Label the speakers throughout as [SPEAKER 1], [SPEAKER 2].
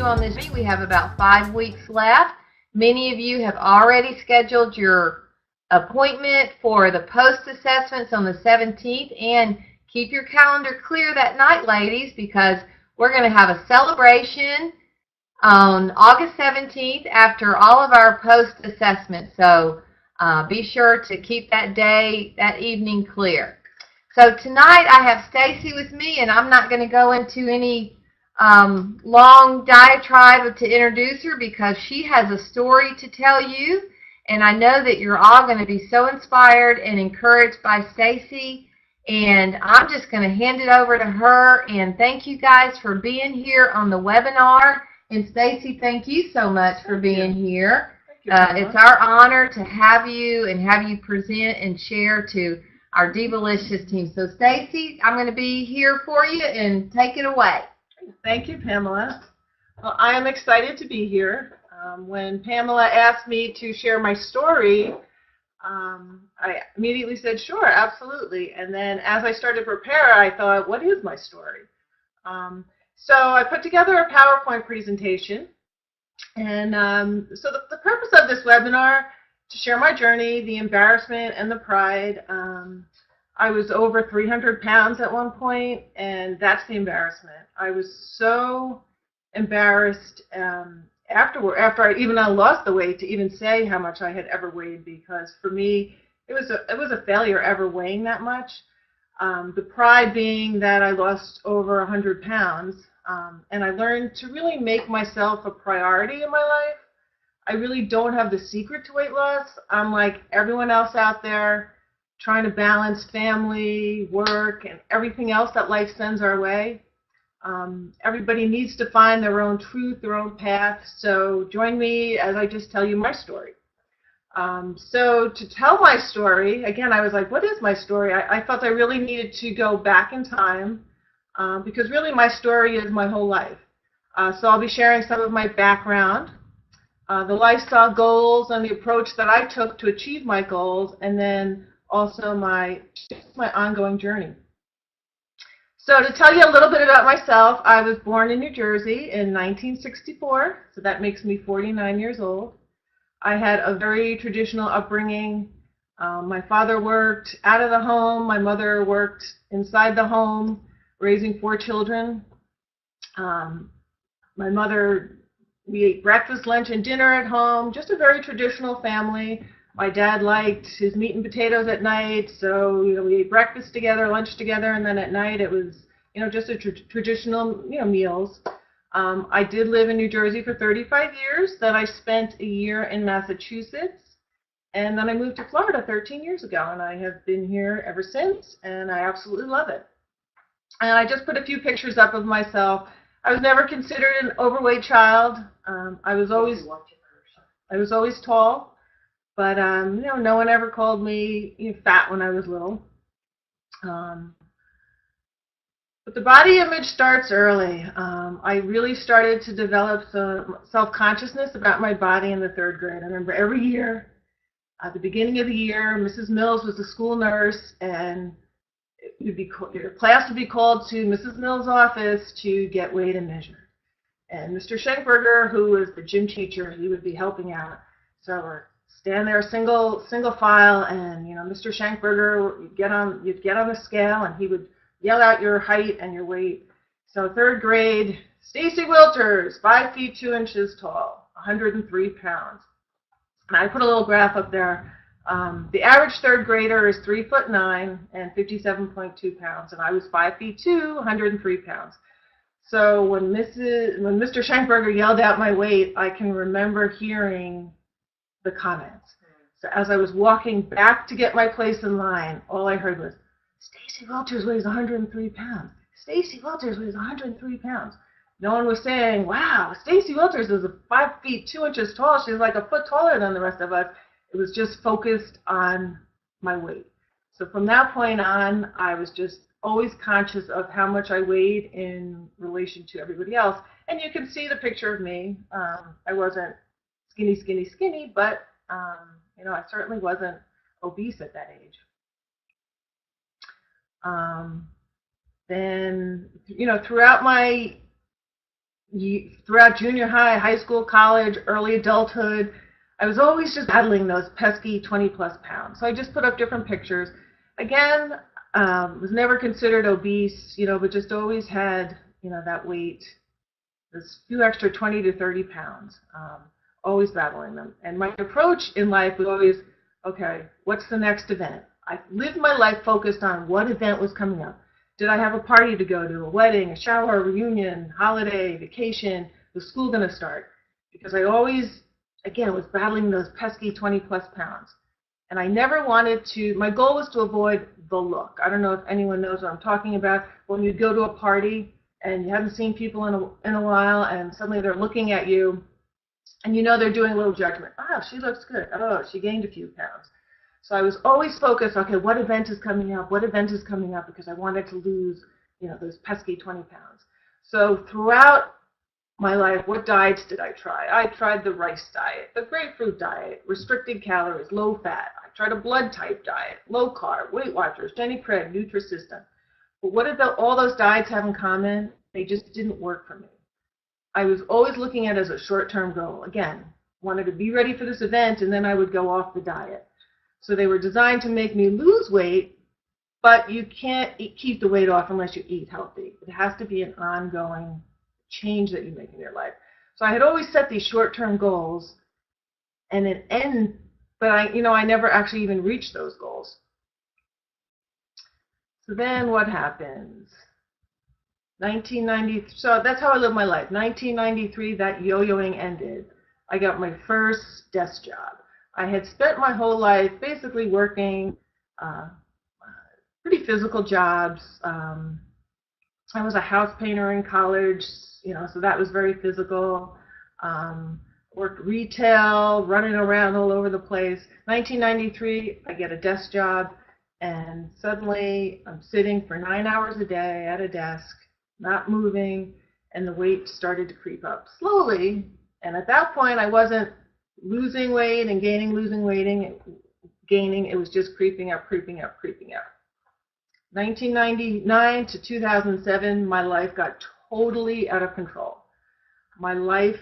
[SPEAKER 1] on this. We have about 5 weeks left. Many of you have already scheduled your appointment for the post-assessments on the 17th, and keep your calendar clear that night, ladies, because we're going to have a celebration on August 17th after all of our post-assessments. So be sure to keep that day, that evening clear. So tonight I have Stacy with me, and I'm not going to go into any long diatribe to introduce her because she has a story to tell you, and I know that you're all going to be so inspired and encouraged by Stacy, and I'm just going to hand it over to her. And thank you guys for being here on the webinar. And Stacy, thank you so much for being here. It's our honor to have you and have you present and share to our Divalicious team. So Stacy, I'm going to be here for you, and take it away.
[SPEAKER 2] Thank you, Pamela. Well, I am excited to be here. When Pamela asked me to share my story, I immediately said, sure, absolutely. And then as I started to prepare, I thought, what is my story? So I put together a PowerPoint presentation. And so the purpose of this webinar, to share my journey, the embarrassment and the pride. I was over 300 pounds at one point, and that's the embarrassment. I was so embarrassed after I even lost the weight to even say how much I had ever weighed, because for me it was a failure ever weighing that much. The pride being that I lost over 100 pounds, and I learned to really make myself a priority in my life. I really don't have the secret to weight loss. I'm like everyone else out there, trying to balance family, work, and everything else that life sends our way. Everybody needs to find their own truth, their own path. So join me as I just tell you my story. So to tell my story, again, I was like, what is my story? I felt I really needed to go back in time because really my story is my whole life. So I'll be sharing some of my background, the lifestyle goals and the approach that I took to achieve my goals, and then also my ongoing journey. So to tell you a little bit about myself, I was born in New Jersey in 1964, so that makes me 49 years old. I had a very traditional upbringing. My father worked out of the home. My mother worked inside the home, raising 4 children. My mother, we ate breakfast, lunch, and dinner at home, just a very traditional family. My dad liked his meat and potatoes at night, so we ate breakfast together, lunch together, and then at night it was just a traditional meals. I did live in New Jersey for 35 years. Then I spent a year in Massachusetts, and then I moved to Florida 13 years ago, and I have been here ever since, and I absolutely love it. And I just put a few pictures up of myself. I was never considered an overweight child. I was always tall. But, no one ever called me fat when I was little. But the body image starts early. I really started to develop some self-consciousness about my body in the 3rd grade. I remember every year, at the beginning of the year, Mrs. Mills was the school nurse, and your class would be called to Mrs. Mills' office to get weighed and measured. And Mr. Schenkberger, who was the gym teacher, he would be helping out. So we're stand there single file, and Mr. Schenkberger, you'd get on the scale, and he would yell out your height and your weight. So 3rd grade, Stacy Welters, 5 feet 2 inches tall, 103 pounds. And I put a little graph up there. The average 3rd grader is 3'9" and 57.2 pounds, and I was 5 feet 2, 103 pounds. So when Mr. Schenkberger yelled out my weight, I can remember hearing the comments. So as I was walking back to get my place in line, all I heard was, Stacy Welters weighs 103 pounds. Stacy Welters weighs 103 pounds. No one was saying, wow, Stacy Welters is 5 feet 2 inches tall. She's like a foot taller than the rest of us. It was just focused on my weight. So from that point on, I was just always conscious of how much I weighed in relation to everybody else. And you can see the picture of me. I wasn't skinny, but I certainly wasn't obese at that age. Then, throughout my throughout junior high, high school, college, early adulthood, I was always just battling those pesky 20-plus pounds. So I just put up different pictures. Again, was never considered obese, but just always had, that weight, this few extra 20 to 30 pounds, always battling them. And my approach in life was always, okay, what's the next event? I lived my life focused on what event was coming up. Did I have a party to go to, a wedding, a shower, a reunion, holiday, vacation? Was school going to start? Because I always, again, was battling those pesky 20-plus pounds. And I never wanted to, my goal was to avoid the look. I don't know if anyone knows what I'm talking about. When you go to a party and you haven't seen people in a while and suddenly they're looking at you and they're doing a little judgment. Oh, she looks good. Oh, she gained a few pounds. So I was always focused, okay, what event is coming up? What event is coming up? Because I wanted to lose, those pesky 20 pounds. So throughout my life, what diets did I try? I tried the rice diet, the grapefruit diet, restricted calories, low fat. I tried a blood type diet, low carb, Weight Watchers, Jenny Craig, Nutrisystem. But what did all those diets have in common? They just didn't work for me. I was always looking at it as a short-term goal. Again, wanted to be ready for this event, and then I would go off the diet. So they were designed to make me lose weight, but you can't keep the weight off unless you eat healthy. It has to be an ongoing change that you make in your life. So I had always set these short-term goals, but I never actually even reached those goals. So then what happens? 1990. So that's how I lived my life. 1993, that yo-yoing ended. I got my first desk job. I had spent my whole life basically working pretty physical jobs. I was a house painter in college, so that was very physical. Worked retail, running around all over the place. 1993, I get a desk job, and suddenly I'm sitting for 9 hours a day at a desk, not moving, and the weight started to creep up slowly. And at that point, I wasn't losing weight and gaining, losing weight, gaining. It was just creeping up, creeping up, creeping up. 1999 to 2007, my life got totally out of control. My life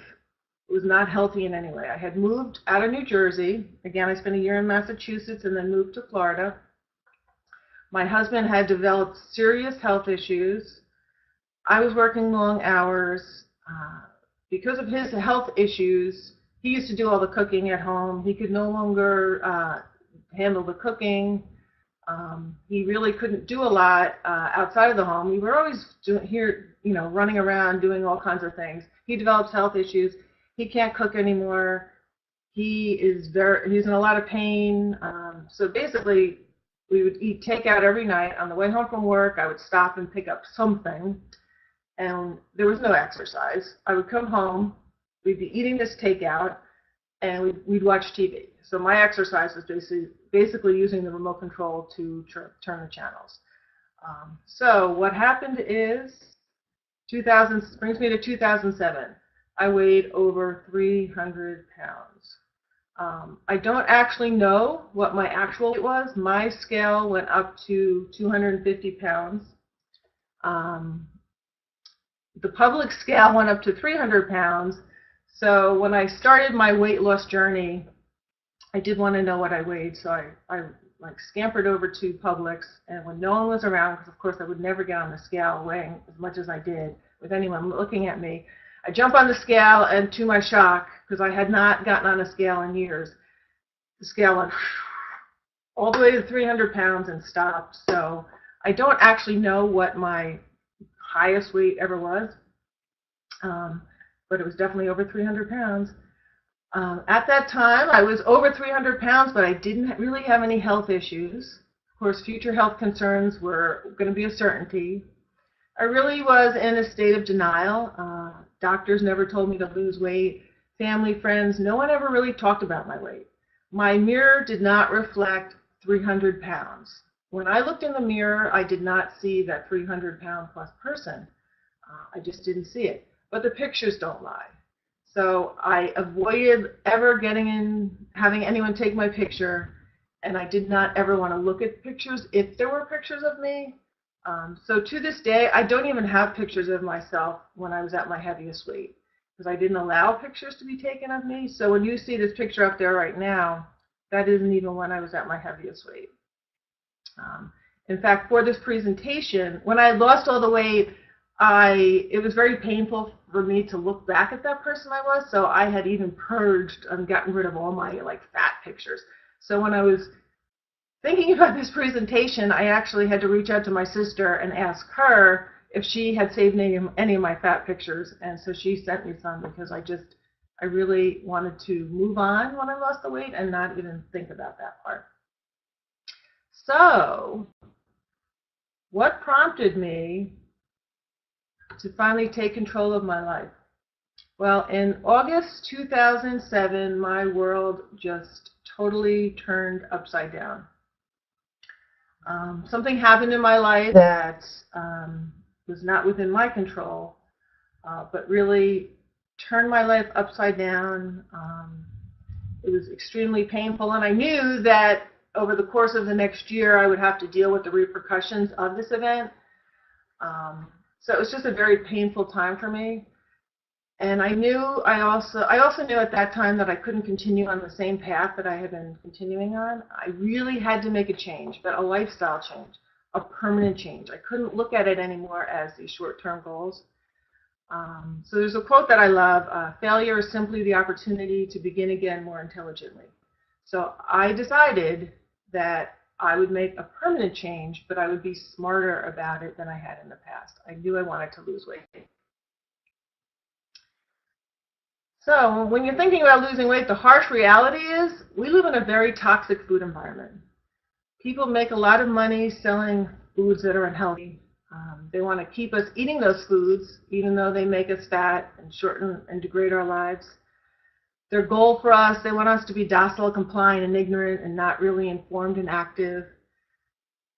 [SPEAKER 2] was not healthy in any way. I had moved out of New Jersey. Again, I spent a year in Massachusetts and then moved to Florida. My husband had developed serious health issues. I was working long hours. Because of his health issues, he used to do all the cooking at home. He could no longer handle the cooking. He really couldn't do a lot outside of the home. We were always running around doing all kinds of things. He develops health issues. He can't cook anymore. He's in a lot of pain. So basically, we would eat takeout every night. On the way home from work, I would stop and pick up something. And there was no exercise. I would come home, we'd be eating this takeout, and we'd watch TV. So my exercise was basically using the remote control to turn the channels. So what happened is, brings me to 2007. I weighed over 300 pounds. I don't actually know what my actual weight was. My scale went up to 250 pounds. The public scale went up to 300 pounds. So when I started my weight loss journey, I did want to know what I weighed. So I scampered over to Publix, and when no one was around, because of course I would never get on the scale weighing as much as I did with anyone looking at me, I jump on the scale, and to my shock, because I had not gotten on a scale in years, the scale went all the way to 300 pounds and stopped. So I don't actually know what my highest weight ever was, but it was definitely over 300 pounds. At that time, I was over 300 pounds, but I didn't really have any health issues. Of course, future health concerns were going to be a certainty. I really was in a state of denial. Doctors never told me to lose weight. Family, friends, no one ever really talked about my weight. My mirror did not reflect 300 pounds. When I looked in the mirror, I did not see that 300-pound plus person. I just didn't see it. But the pictures don't lie. So I avoided ever having anyone take my picture, and I did not ever want to look at pictures. If there were pictures of me, So to this day, I don't even have pictures of myself when I was at my heaviest weight because I didn't allow pictures to be taken of me. So when you see this picture up there right now, that isn't even when I was at my heaviest weight. In fact, for this presentation, when I lost all the weight, it was very painful for me to look back at that person I was. So I had even purged and gotten rid of all my fat pictures. So when I was thinking about this presentation, I actually had to reach out to my sister and ask her if she had saved any of my fat pictures, and so she sent me some because I really wanted to move on when I lost the weight and not even think about that part. So, what prompted me to finally take control of my life? Well, in August 2007, my world just totally turned upside down. Something happened in my life that was not within my control, but really turned my life upside down. It was extremely painful, and I knew that over the course of the next year I would have to deal with the repercussions of this event. So it was just a very painful time for me. And I also knew at that time that I couldn't continue on the same path that I had been continuing on. I really had to make a change, but a lifestyle change, a permanent change. I couldn't look at it anymore as these short-term goals. So there's a quote that I love, failure is simply the opportunity to begin again more intelligently. So I decided that I would make a permanent change, but I would be smarter about it than I had in the past. I knew I wanted to lose weight. So when you're thinking about losing weight, the harsh reality is we live in a very toxic food environment. People make a lot of money selling foods that are unhealthy. They want to keep us eating those foods, even though they make us fat and shorten and degrade our lives. Their goal for us, they want us to be docile, compliant, and ignorant, and not really informed and active.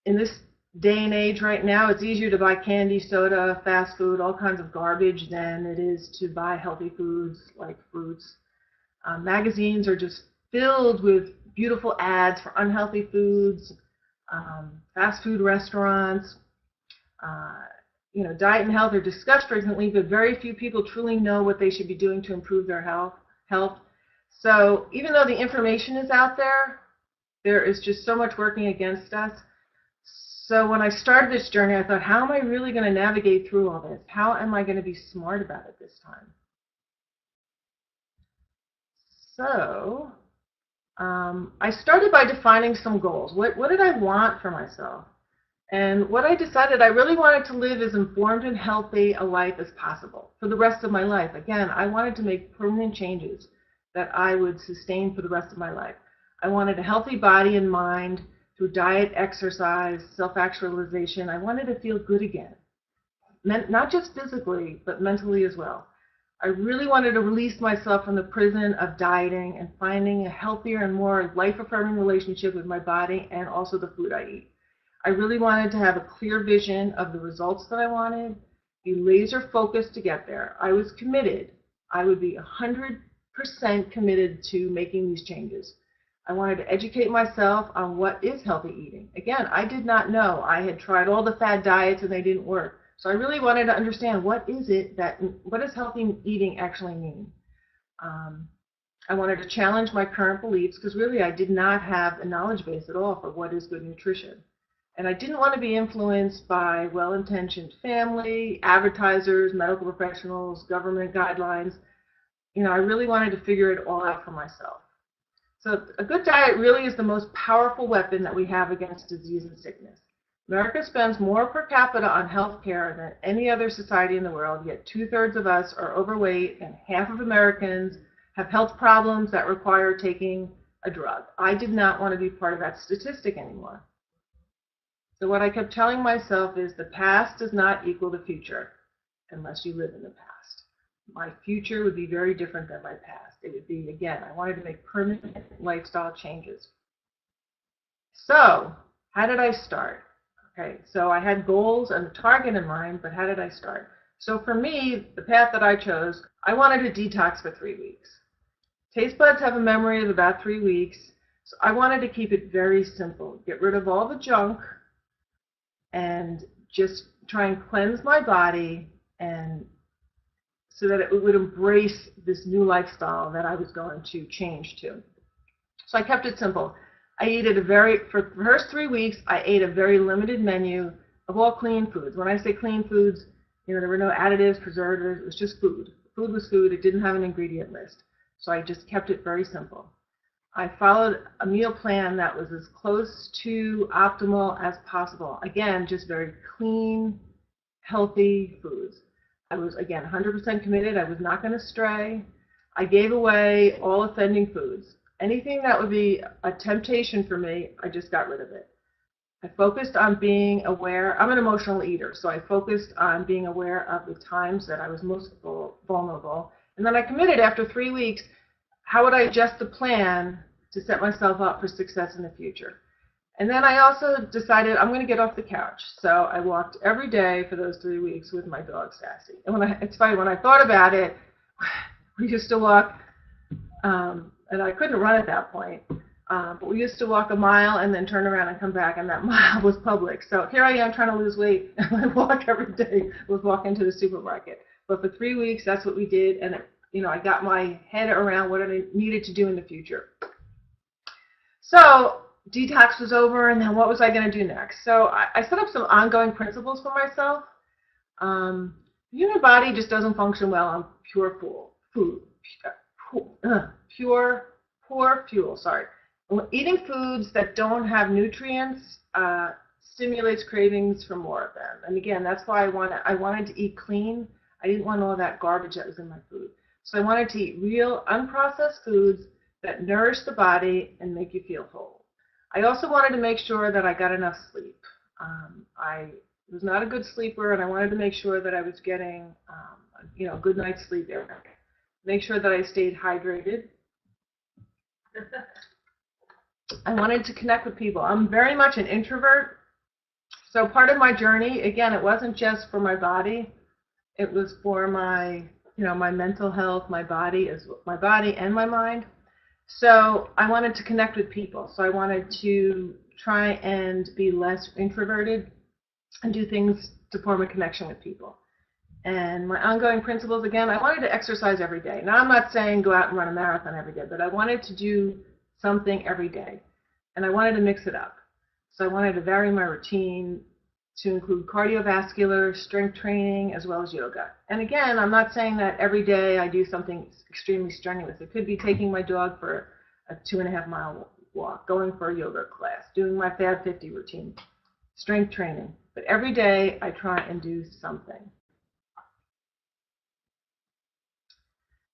[SPEAKER 2] In this day and age right now, it's easier to buy candy, soda, fast food, all kinds of garbage than it is to buy healthy foods like fruits. Magazines are just filled with beautiful ads for unhealthy foods, fast food restaurants. Diet and health are discussed frequently, but very few people truly know what they should be doing to improve their health. So even though the information is out there, there is just so much working against us. So when I started this journey, I thought, how am I really going to navigate through all this? How am I going to be smart about it this time? So I started by defining some goals. What did I want for myself? And what I decided, I really wanted to live as informed and healthy a life as possible for the rest of my life. Again, I wanted to make permanent changes that I would sustain for the rest of my life. I wanted a healthy body and mind through diet, exercise, self-actualization. I wanted to feel good again, not just physically, but mentally as well. I really wanted to release myself from the prison of dieting and finding a healthier and more life-affirming relationship with my body and also the food I eat. I really wanted to have a clear vision of the results that I wanted, be laser focused to get there. I was committed. I would be 100% committed to making these changes. I wanted to educate myself on what is healthy eating. Again, I did not know. I had tried all the fad diets and they didn't work. So I really wanted to understand what does healthy eating actually mean. I wanted to challenge my current beliefs because really I did not have a knowledge base at all for what is good nutrition. And I didn't want to be influenced by well-intentioned family, advertisers, medical professionals, government guidelines. I really wanted to figure it all out for myself. So a good diet really is the most powerful weapon that we have against disease and sickness. America spends more per capita on health care than any other society in the world, yet 2/3 of us are overweight and half of Americans have health problems that require taking a drug. I did not want to be part of that statistic anymore. So what I kept telling myself is the past does not equal the future unless you live in the past. My future would be very different than my past. It would be, again, I wanted to make permanent lifestyle changes. So how did I start? Okay, so I had goals and a target in mind, but how did I start? So for me, the path that I chose, I wanted to detox for 3 weeks. Taste buds have a memory of about 3 weeks, so I wanted to keep it very simple. Get rid of all the junk and just try and cleanse my body, and so that it would embrace this new lifestyle that I was going to change to. So I kept it simple. For the first 3 weeks, I ate a very limited menu of all clean foods. When I say clean foods, there were no additives, preservatives, it was just food. Food was food, it didn't have an ingredient list. So I just kept it very simple. I followed a meal plan that was as close to optimal as possible. Again, just very clean, healthy foods. I was, again, 100% committed. I was not going to stray. I gave away all offending foods. Anything that would be a temptation for me, I just got rid of it. I focused on being aware. I'm an emotional eater, so I focused on being aware of the times that I was most vulnerable. And then I committed after 3 weeks, how would I adjust the plan to set myself up for success in the future? And then I also decided I'm going to get off the couch. So I walked every day for those 3 weeks with my dog, Sassy. And it's funny, when I thought about it, we used to walk, and I couldn't run at that point, but we used to walk a mile and then turn around and come back, and that mile was public. So here I am trying to lose weight, and I walk every day. Was walking to the supermarket. But for 3 weeks, that's what we did, and I got my head around what I needed to do in the future. So detox was over, and then what was I going to do next? So I set up some ongoing principles for myself. The human body just doesn't function well on pure fuel. Eating foods that don't have nutrients stimulates cravings for more of them. And again, that's why I wanted to eat clean. I didn't want all that garbage that was in my food. So I wanted to eat real, unprocessed foods that nourish the body and make you feel whole. I also wanted to make sure that I got enough sleep. I was not a good sleeper, and I wanted to make sure that I was getting a good night's sleep every night. Make sure that I stayed hydrated. I wanted to connect with people. I'm very much an introvert. So part of my journey, again, it wasn't just for my body. It was for my mental health, my body and my mind. So I wanted to connect with people. So I wanted to try and be less introverted and do things to form a connection with people. And my ongoing principles, again, I wanted to exercise every day. Now, I'm not saying go out and run a marathon every day, but I wanted to do something every day. And I wanted to mix it up. So I wanted to vary my routine to include cardiovascular, strength training, as well as yoga. And again, I'm not saying that every day I do something extremely strenuous. It could be taking my dog for a 2.5-mile walk, going for a yoga class, doing my Fab 50 routine, strength training. But every day I try and do something.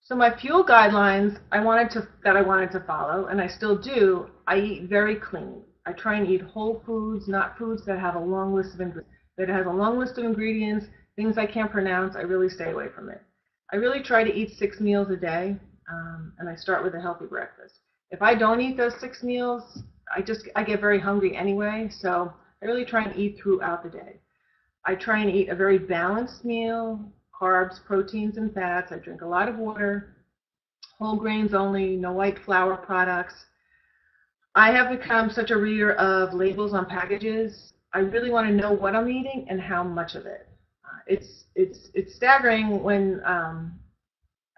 [SPEAKER 2] So my fuel guidelines that I wanted to follow, and I still do, I eat very clean. I try and eat whole foods, not foods that have a long list of ingredients. That has a long list of ingredients, things I can't pronounce, I really stay away from it. I really try to eat 6 meals a day, and I start with a healthy breakfast. If I don't eat those 6 meals, I get very hungry anyway, so I really try and eat throughout the day. I try and eat a very balanced meal, carbs, proteins, and fats. I drink a lot of water, whole grains only, no white flour products. I have become such a reader of labels on packages. I really want to know what I'm eating and how much of it. It's staggering when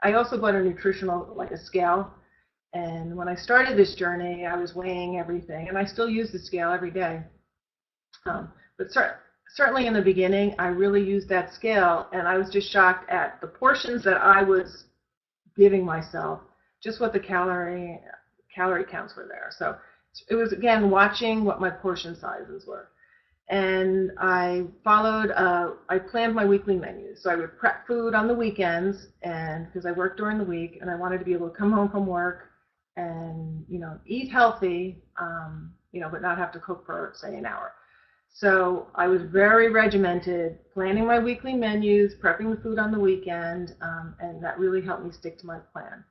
[SPEAKER 2] I also bought a nutritional, like a scale, and when I started this journey, I was weighing everything, and I still use the scale every day. But certainly in the beginning, I really used that scale, and I was just shocked at the portions that I was giving myself, just what the calorie counts were there. So it was, again, watching what my portion sizes were. And I planned my weekly menus. So I would prep food on the weekends, and because I worked during the week, and I wanted to be able to come home from work and, eat healthy, but not have to cook for, say, an hour. So I was very regimented, planning my weekly menus, prepping the food on the weekend, and that really helped me stick to my plan.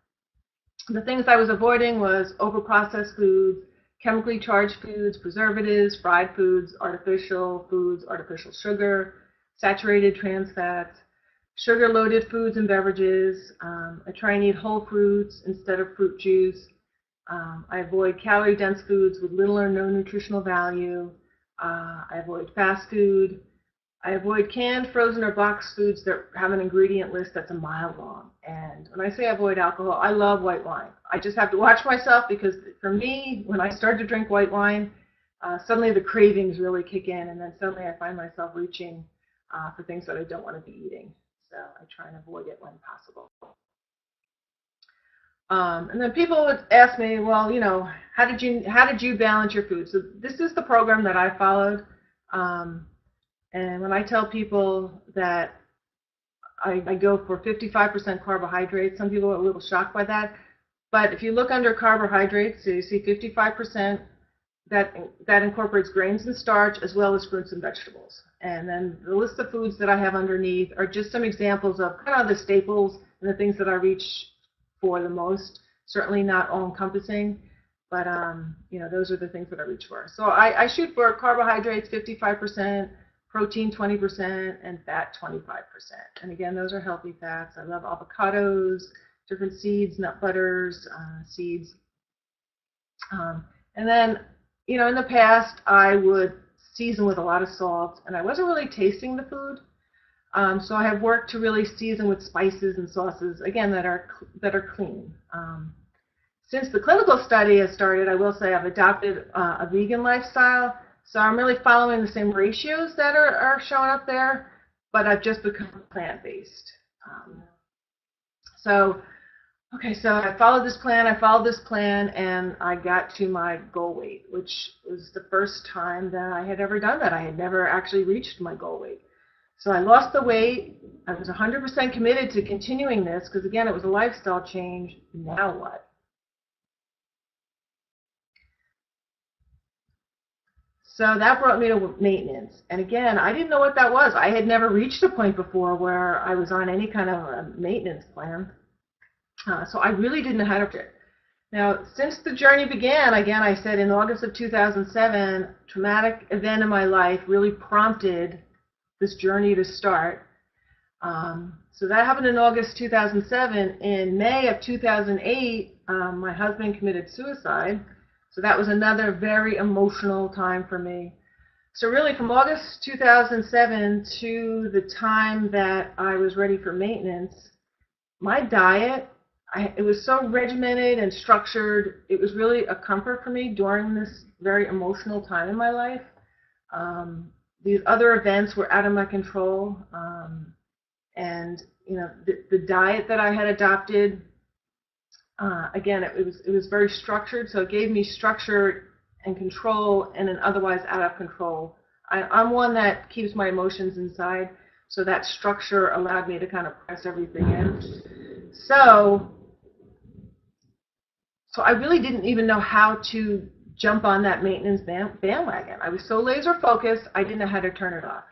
[SPEAKER 2] The things I was avoiding was overprocessed foods, chemically charged foods, preservatives, fried foods, artificial sugar, saturated trans fats, sugar-loaded foods and beverages. I try and eat whole fruits instead of fruit juice. I avoid calorie-dense foods with little or no nutritional value. I avoid fast food. I avoid canned, frozen, or boxed foods that have an ingredient list that's a mile long. And when I say avoid alcohol, I love white wine. I just have to watch myself because for me, when I start to drink white wine, suddenly the cravings really kick in, and then suddenly I find myself reaching for things that I don't want to be eating. So I try and avoid it when possible. And then people would ask me, well, how did you balance your food? So this is the program that I followed. And when I tell people that I go for 55% carbohydrates, some people are a little shocked by that. But if you look under carbohydrates, so you see 55%, that incorporates grains and starch as well as fruits and vegetables. And then the list of foods that I have underneath are just some examples of kind of the staples and the things that I reach for the most. Certainly not all-encompassing, but those are the things that I reach for. So I shoot for carbohydrates 55%, protein 20%, and fat 25%. And again, those are healthy fats. I love avocados, different seeds, nut butters, seeds. And then, in the past, I would season with a lot of salt, and I wasn't really tasting the food. So I have worked to really season with spices and sauces, again, that are clean. Since the clinical study has started, I will say I've adopted a vegan lifestyle. So I'm really following the same ratios that are showing up there, but I've just become plant-based. So I followed this plan, and I got to my goal weight, which was the first time that I had ever done that. I had never actually reached my goal weight. So I lost the weight. I was 100% committed to continuing this because, again, it was a lifestyle change. Now what? So that brought me to maintenance. And again, I didn't know what that was. I had never reached a point before where I was on any kind of a maintenance plan. So I really didn't know how to. Now, since the journey began, again, I said in August of 2007, traumatic event in my life really prompted this journey to start. So that happened in August 2007. In May of 2008, my husband committed suicide. So that was another very emotional time for me. So really from August 2007 to the time that I was ready for maintenance, my diet, it was so regimented and structured. It was really a comfort for me during this very emotional time in my life. These other events were out of my control. And the diet that I had adopted, again, it was very structured, so it gave me structure and control in an otherwise out of control. I'm one that keeps my emotions inside, so that structure allowed me to kind of press everything in. So I really didn't even know how to jump on that maintenance bandwagon. I was so laser focused, I didn't know how to turn it off.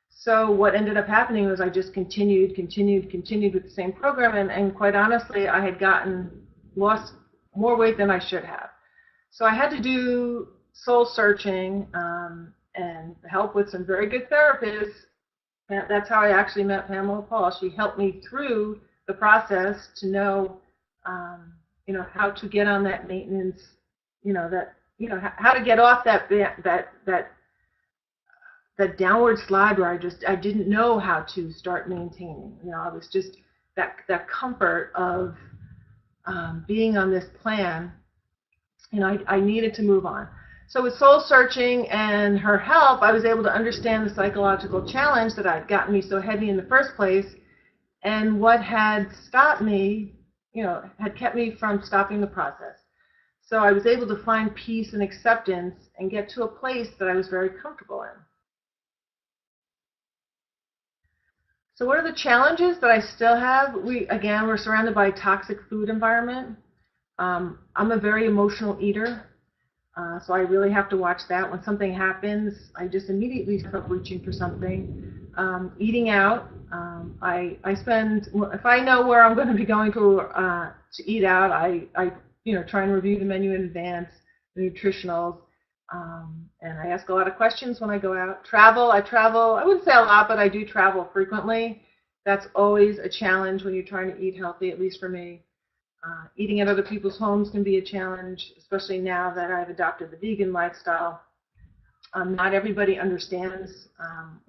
[SPEAKER 2] So what ended up happening was I just continued with the same program, and quite honestly, I had lost more weight than I should have. So I had to do soul searching and help with some very good therapists. That's how I actually met Pamela Paul. She helped me through the process to know, how to get on that maintenance, how to get off that downward slide where I didn't know how to start maintaining. I was just that comfort of being on this plan. I needed to move on. So with soul searching and her help, I was able to understand the psychological challenge that had gotten me so heavy in the first place, and what had stopped me, had kept me from stopping the process. So I was able to find peace and acceptance and get to a place that I was very comfortable in. So what are the challenges that I still have? We're surrounded by a toxic food environment. I'm a very emotional eater, so I really have to watch that. When something happens, I just immediately start reaching for something. Eating out, I spend, if I know where I'm going to be going to eat out, I try and review the menu in advance, the nutritionals. And I ask a lot of questions when I go out. I travel, I wouldn't say a lot, but I do travel frequently. That's always a challenge when you're trying to eat healthy, at least for me. Eating at other people's homes can be a challenge, especially now that I've adopted the vegan lifestyle. Not everybody understands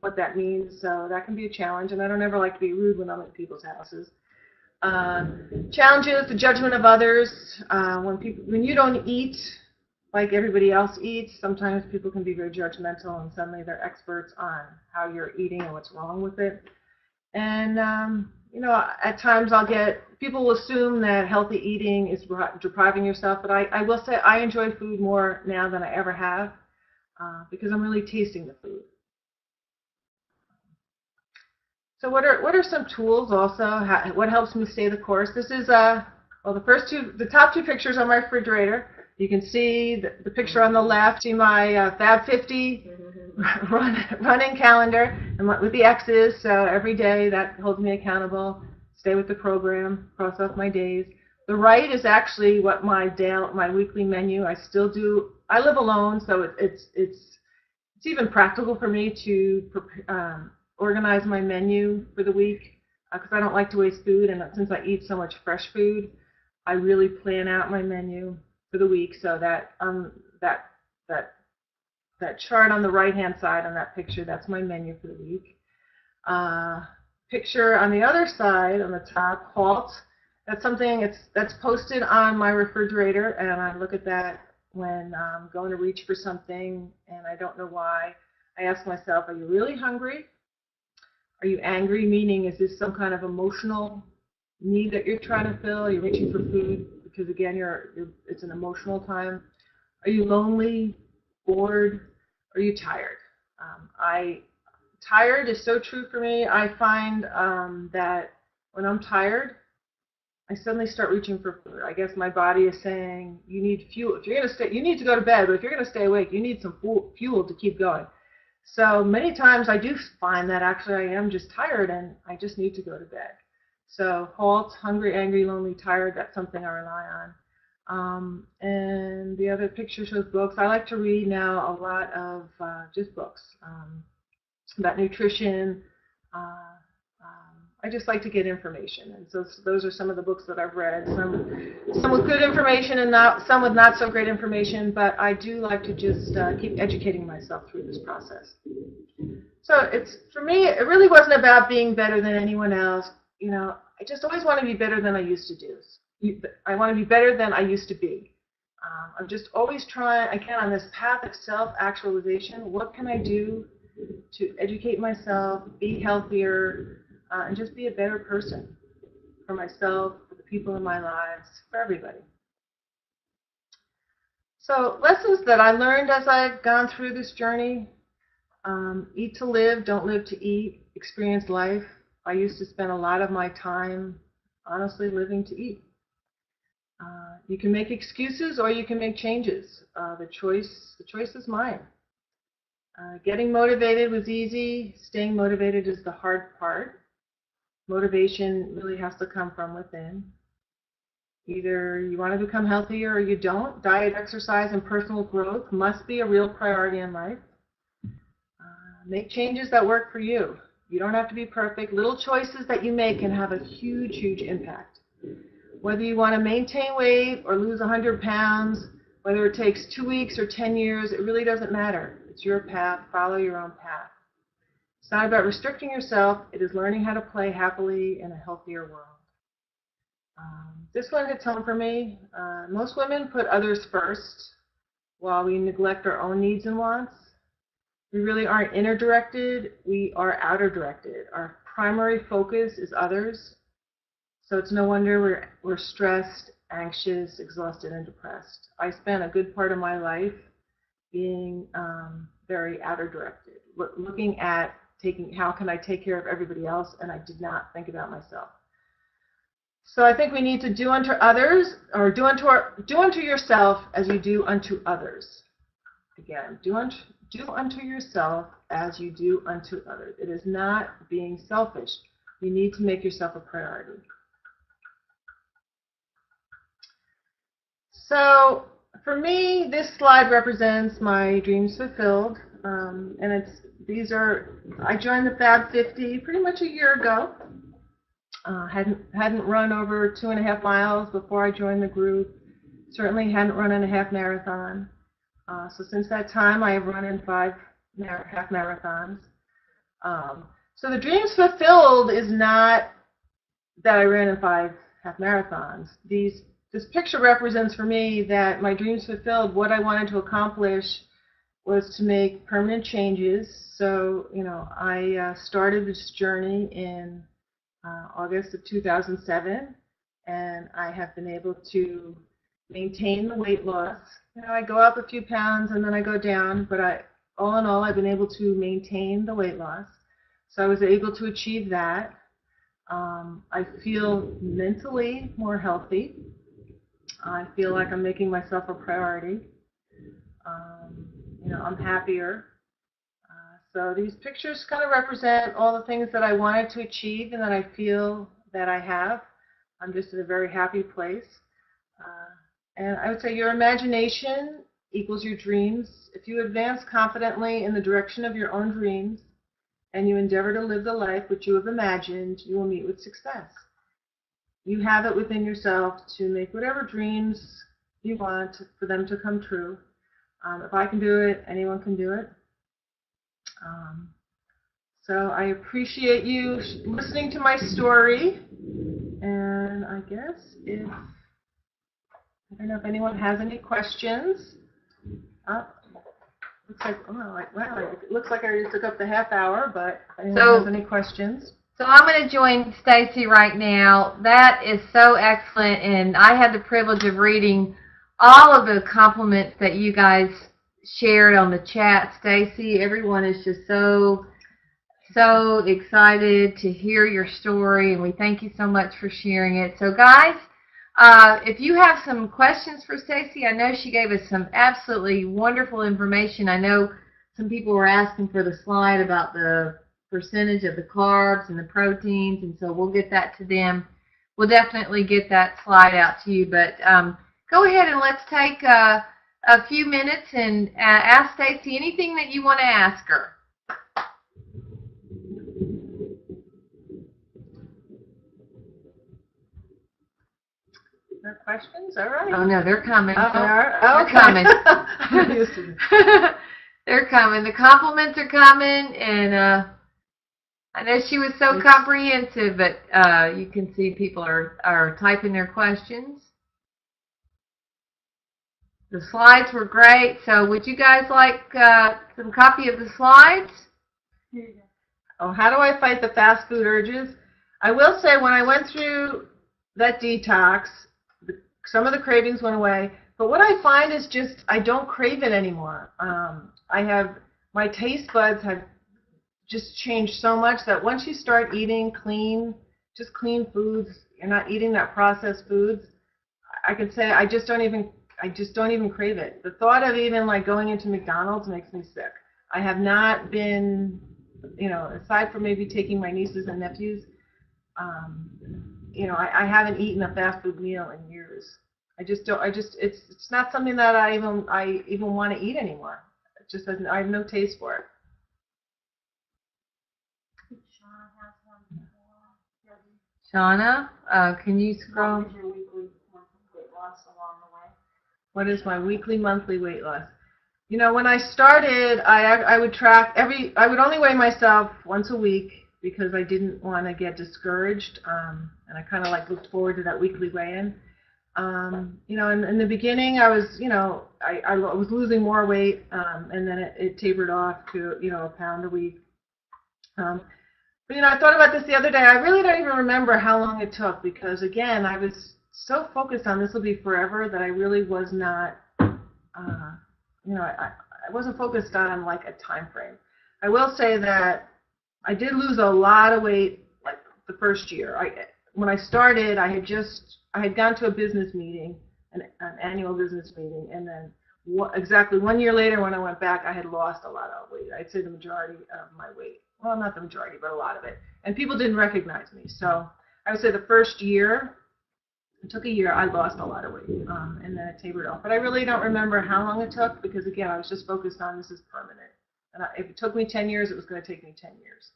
[SPEAKER 2] what that means, so that can be a challenge, and I don't ever like to be rude when I'm at people's houses. Challenges, the judgment of others. When you don't eat like everybody else eats, sometimes people can be very judgmental, and suddenly they're experts on how you're eating and what's wrong with it. And at times people will assume that healthy eating is depriving yourself, but I will say I enjoy food more now than I ever have because I'm really tasting the food. So what are some tools also? What helps me stay the course? This is the top two pictures on my refrigerator. You can see the picture on the left. See my Fab 50 running calendar and with the X's. So every day that holds me accountable. Stay with the program. Cross off my days. The right is actually what my weekly menu. I still do. I live alone, so it's even practical for me to organize my menu for the week because I don't like to waste food, and since I eat so much fresh food, I really plan out my menu for the week. So that chart on the right-hand side on that picture, that's my menu for the week. Picture on the other side on the top, halt. That's something that's posted on my refrigerator, and I look at that when I'm going to reach for something and I don't know why. I ask myself, are you really hungry? Are you angry? Meaning, is this some kind of emotional need that you're trying to fill? Are you reaching for food? Because again, it's an emotional time. Are you lonely, bored? Are you tired? Tired is so true for me. I find that when I'm tired, I suddenly start reaching for food. I guess my body is saying, you need fuel. If you're going to stay, you need to go to bed, but if you're going to stay awake, you need some fuel to keep going. So many times I do find that actually I am just tired and I just need to go to bed. So halt, hungry, angry, lonely, tired, that's something I rely on. And the other picture shows books. I like to read now a lot of just books about nutrition. I just like to get information, and so those are some of the books that I've read. Some with good information and some with not so great information, but I do like to just keep educating myself through this process. So for me, it really wasn't about being better than anyone else. I just always want to be better than I used to do. I want to be better than I used to be. I'm just always trying, again, on this path of self-actualization. What can I do to educate myself, be healthier, and just be a better person for myself, for the people in my lives, for everybody. So lessons that I learned as I've gone through this journey: eat to live, don't live to eat, experience life. I used to spend a lot of my time, honestly, living to eat. You can make excuses or you can make changes. The choice is mine. Getting motivated was easy. Staying motivated is the hard part. Motivation really has to come from within. Either you want to become healthier or you don't. Diet, exercise, and personal growth must be a real priority in life. Make changes that work for you. You don't have to be perfect. Little choices that you make can have a huge, huge impact. Whether you want to maintain weight or lose 100 pounds, whether it takes 2 weeks or 10 years, it really doesn't matter. It's your path. Follow your own path. It's not about restricting yourself. It is learning how to play happily in a healthier world. This one hits home for me. Most women put others first while we neglect our own needs and wants. We really aren't inner directed. We are outer directed. Our primary focus is others. So it's no wonder we're stressed, anxious, exhausted, and depressed. I spent a good part of my life being very outer directed, looking at how can I take care of everybody else, and I did not think about myself. So I think we need to do unto others, or do unto yourself as you do unto others. Again, do unto yourself as you do unto others. It is not being selfish. You need to make yourself a priority. So for me, this slide represents my dreams fulfilled, and I joined the Fab 50 pretty much a year ago. Hadn't run over 2.5 miles before I joined the group. Certainly hadn't run in a half marathon. So since that time, I have run in 5 half marathons. So the dreams fulfilled is not that I ran in 5 half marathons. This picture represents for me that my dreams fulfilled. What I wanted to accomplish was to make permanent changes. So, I started this journey in August of 2007, and I have been able to maintain the weight loss. I go up a few pounds and then I go down, but all in all, I've been able to maintain the weight loss. So I was able to achieve that. I feel mentally more healthy. I feel like I'm making myself a priority. I'm happier. So these pictures kind of represent all the things that I wanted to achieve and that I feel that I have. I'm just in a very happy place. And I would say your imagination equals your dreams. If you advance confidently in the direction of your own dreams and you endeavor to live the life which you have imagined, you will meet with success. You have it within yourself to make whatever dreams you want for them to come true. If I can do it, anyone can do it. So I appreciate you listening to my story. And I guess I don't know if anyone has any questions. Looks like, wow, it looks like I already took up the half hour, but if anyone has any questions.
[SPEAKER 1] So I'm going to join Stacy right now. That is so excellent, and I had the privilege of reading all of the compliments that you guys shared on the chat. Stacy, everyone is just so excited to hear your story, and we thank you so much for sharing it. So guys, if you have some questions for Stacy, I know she gave us some absolutely wonderful information. I know some people were asking for the slide about the percentage of the carbs and the proteins, and so we'll get that to them. We'll definitely get that slide out to you, but go ahead and let's take a few minutes and ask Stacy anything that you want to ask her.
[SPEAKER 2] No questions? All right.
[SPEAKER 1] Oh, no, they're coming.
[SPEAKER 2] They're
[SPEAKER 1] coming.
[SPEAKER 2] I'm used to this.
[SPEAKER 1] They're coming. The compliments are coming, and I know she was so comprehensive, but you can see people are typing their questions. The slides were great, so would you guys like some copy of the slides?
[SPEAKER 2] Oh, how do I fight the fast food urges? I will say when I went through that detox, some of the cravings went away, but what I find is just I don't crave it anymore. My taste buds have just changed so much that once you start eating clean foods, you're not eating that processed foods, I can say I just don't even crave it. The thought of even like going into McDonald's makes me sick. I have not been, aside from maybe taking my nieces and nephews, I haven't eaten a fast food meal in years. It's not something that I even want to eat anymore. It just doesn't, I have no taste for it.
[SPEAKER 1] Shauna, can you scroll?
[SPEAKER 2] What is my weekly, monthly weight loss? When I started, I would track I would only weigh myself once a week because I didn't want to get discouraged, and I kind of looked forward to that weekly weigh-in. In the beginning, I was, I was losing more weight, and then it tapered off to, a pound a week. But I thought about this the other day. I really don't even remember how long it took because, again, I was so focused on this will be forever that I really was not, I wasn't focused on a time frame. I will say that I did lose a lot of weight the first year. When I started, I had gone to a business meeting, an annual business meeting, and then exactly 1 year later when I went back, I had lost a lot of weight. I'd say the majority of my weight. Well, not the majority, but a lot of it. And people didn't recognize me. So I would say the first year, it took a year, I lost a lot of weight, and then it tapered off. But I really don't remember how long it took because, again, I was just focused on this is permanent. And if it took me 10 years, it was going to take me 10 years.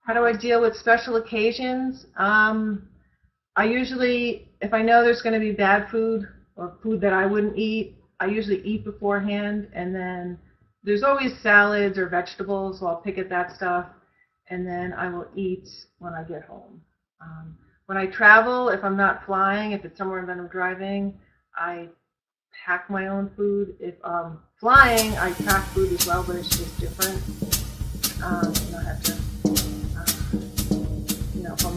[SPEAKER 2] How do I deal with special occasions? I usually, if I know there's going to be bad food or food that I wouldn't eat, I usually eat beforehand, and then there's always salads or vegetables, so I'll pick at that stuff, and then I will eat when I get home. When I travel, if I'm not flying, if it's somewhere that I'm driving, I pack my own food. If I'm flying, I pack food as well, but it's just different. I have to,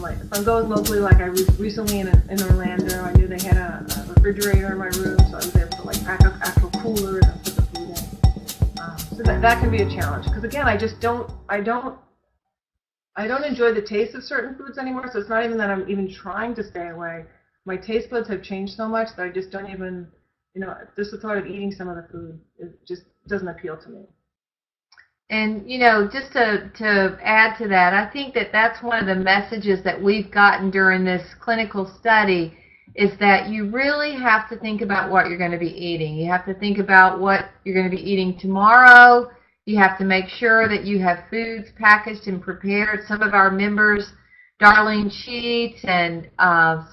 [SPEAKER 2] if I'm going locally, like I was recently in Orlando, I knew they had a refrigerator in my room, so I was able to like pack an actual cooler and put the food in. So that can be a challenge, because again, I don't enjoy the taste of certain foods anymore. So it's not even that I'm even trying to stay away. My taste buds have changed so much that I just don't even, just the thought of eating some of the food, it just doesn't appeal to me.
[SPEAKER 1] And, just to add to that, I think that that's one of the messages that we've gotten during this clinical study is that you really have to think about what you're going to be eating. You have to think about what you're going to be eating tomorrow. You have to make sure that you have foods packaged and prepared. Some of our members, Darlene Sheets and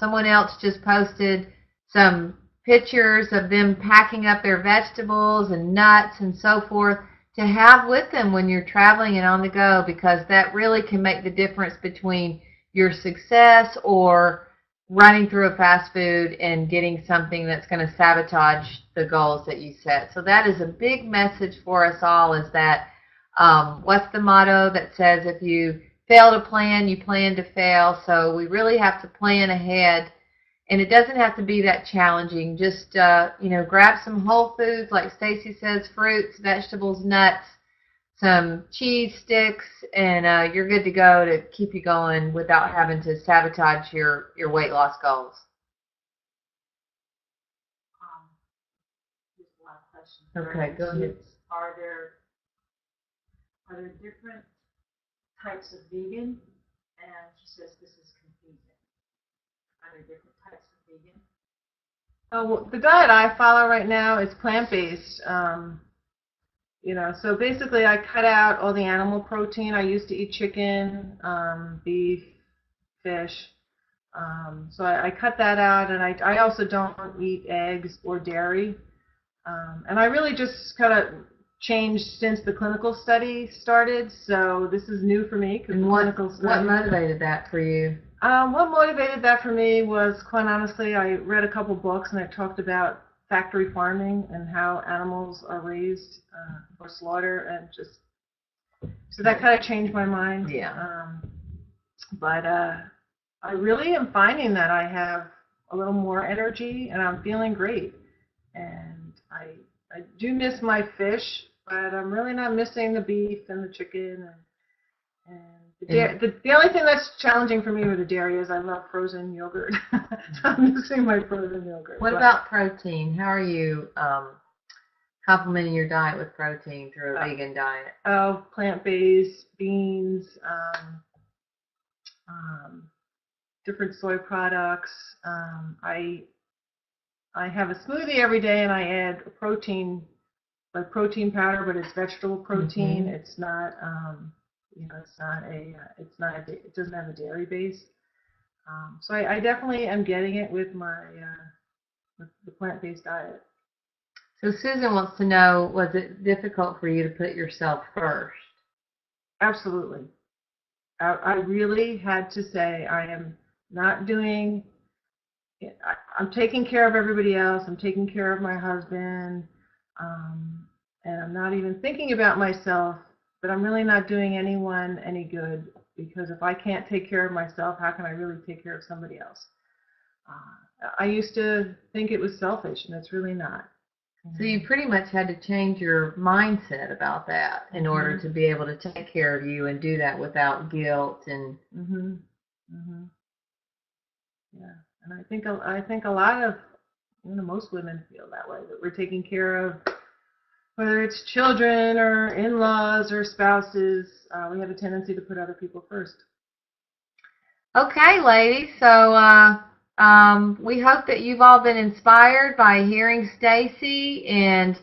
[SPEAKER 1] someone else just posted some pictures of them packing up their vegetables and nuts and so forth to have with them when you're traveling and on the go, because that really can make the difference between your success or running through a fast food and getting something that's going to sabotage the goals that you set. So that is a big message for us all, is that what's the motto that says if you fail to plan, you plan to fail. So we really have to plan ahead. And it doesn't have to be that challenging. Just, grab some whole foods, like Stacy says, fruits, vegetables, nuts, some cheese sticks, and you're good to go to keep you going without having to sabotage your weight loss goals.
[SPEAKER 3] Just one question.
[SPEAKER 1] Okay, go ahead.
[SPEAKER 3] Are there different types of vegan? And she says this is confusing. Are there different types of vegan?
[SPEAKER 2] Well, the diet I follow right now is plant-based. So basically I cut out all the animal protein. I used to eat chicken, beef, fish. So I cut that out, and I also don't eat eggs or dairy. And I really just kind of changed since the clinical study started. So this is new for me.
[SPEAKER 1] And what motivated that for you?
[SPEAKER 2] What motivated that for me was, quite honestly, I read a couple books and it talked about factory farming and how animals are raised for slaughter, and so that kind of changed my mind.
[SPEAKER 1] Yeah.
[SPEAKER 2] But I really am finding that I have a little more energy and I'm feeling great. And I do miss my fish, but I'm really not missing the beef and the chicken and the only thing that's challenging for me with the dairy is I love frozen yogurt. So I'm missing my frozen yogurt.
[SPEAKER 1] What about protein? How are you complementing your diet with protein through a vegan diet?
[SPEAKER 2] Oh, plant-based, beans, different soy products. I have a smoothie every day, and I add a protein powder, but it's vegetable protein. Mm-hmm. It's not. It doesn't have a dairy base. So I definitely am getting it with with the plant-based diet.
[SPEAKER 1] So Susan wants to know, was it difficult for you to put yourself first?
[SPEAKER 2] Absolutely. I really had to say I am not doing, I'm taking care of everybody else. I'm taking care of my husband, and I'm not even thinking about myself. But I'm really not doing anyone any good, because if I can't take care of myself, how can I really take care of somebody else? I used to think it was selfish, and it's really not.
[SPEAKER 1] So you pretty much had to change your mindset about that in order to be able to take care of you and do that without guilt and.
[SPEAKER 2] Yeah, and I think a lot of most women feel that way, that we're taking care of. Whether it's children or in-laws or spouses, we have a tendency to put other people first.
[SPEAKER 1] Okay, ladies. So we hope that you've all been inspired by hearing Stacy, and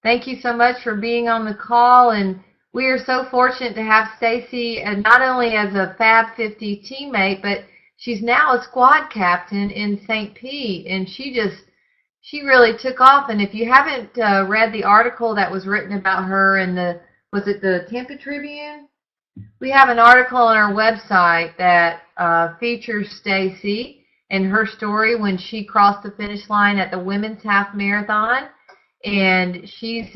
[SPEAKER 1] thank you so much for being on the call. And we are so fortunate to have Stacy not only as a Fab 50 teammate, but she's now a squad captain in St. Pete, and she she really took off. And if you haven't read the article that was written about her in was it the Tampa Tribune? We have an article on our website that features Stacy and her story when she crossed the finish line at the women's half marathon. And she's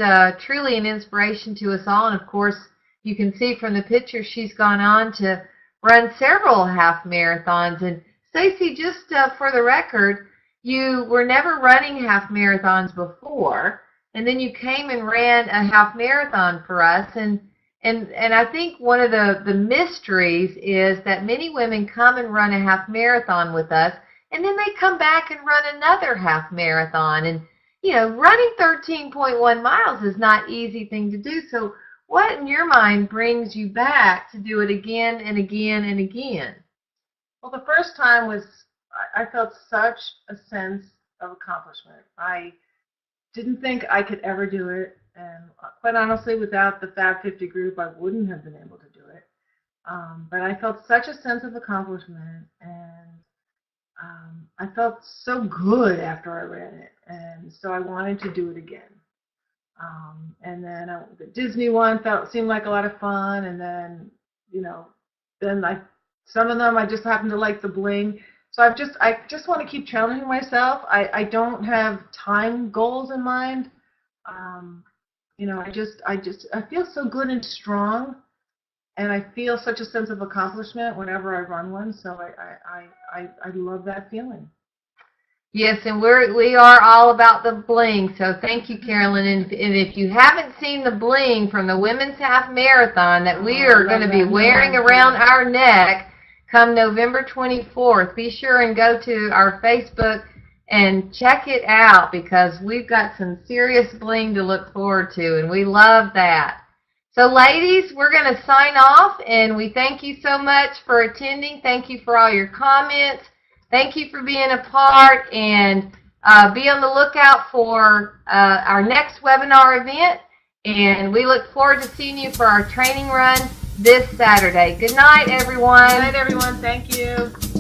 [SPEAKER 1] truly an inspiration to us all. And of course, you can see from the picture she's gone on to run several half marathons. And Stacy, just for the record, you were never running half marathons before, and then you came and ran a half marathon for us. And I think one of the mysteries is that many women come and run a half marathon with us, and then they come back and run another half marathon. And, you know, running 13.1 miles is not an easy thing to do. So what in your mind brings you back to do it again and again and again?
[SPEAKER 2] Well, the first time was, I felt such a sense of accomplishment. I didn't think I could ever do it. And quite honestly, without the Fab 50 group, I wouldn't have been able to do it. But I felt such a sense of accomplishment, and I felt so good after I ran it. And so I wanted to do it again. And then the Disney one seemed like a lot of fun. And then, you know, some of them I just happened to like the bling. So I just want to keep challenging myself. I don't have time goals in mind. You know, I feel so good and strong, and I feel such a sense of accomplishment whenever I run one. So I love that feeling.
[SPEAKER 1] Yes, and we are all about the bling. So thank you, Carolyn. And if you haven't seen the bling from the Women's Half Marathon that we are going to be wearing around our neck come November 24th, be sure and go to our Facebook and check it out, because we've got some serious bling to look forward to, and we love that. So ladies, we're going to sign off, and we thank you so much for attending. Thank you for all your comments. Thank you for being a part, and be on the lookout for our next webinar event, and we look forward to seeing you for our training run this Saturday. Good night, everyone.
[SPEAKER 2] Good night, everyone. Thank you.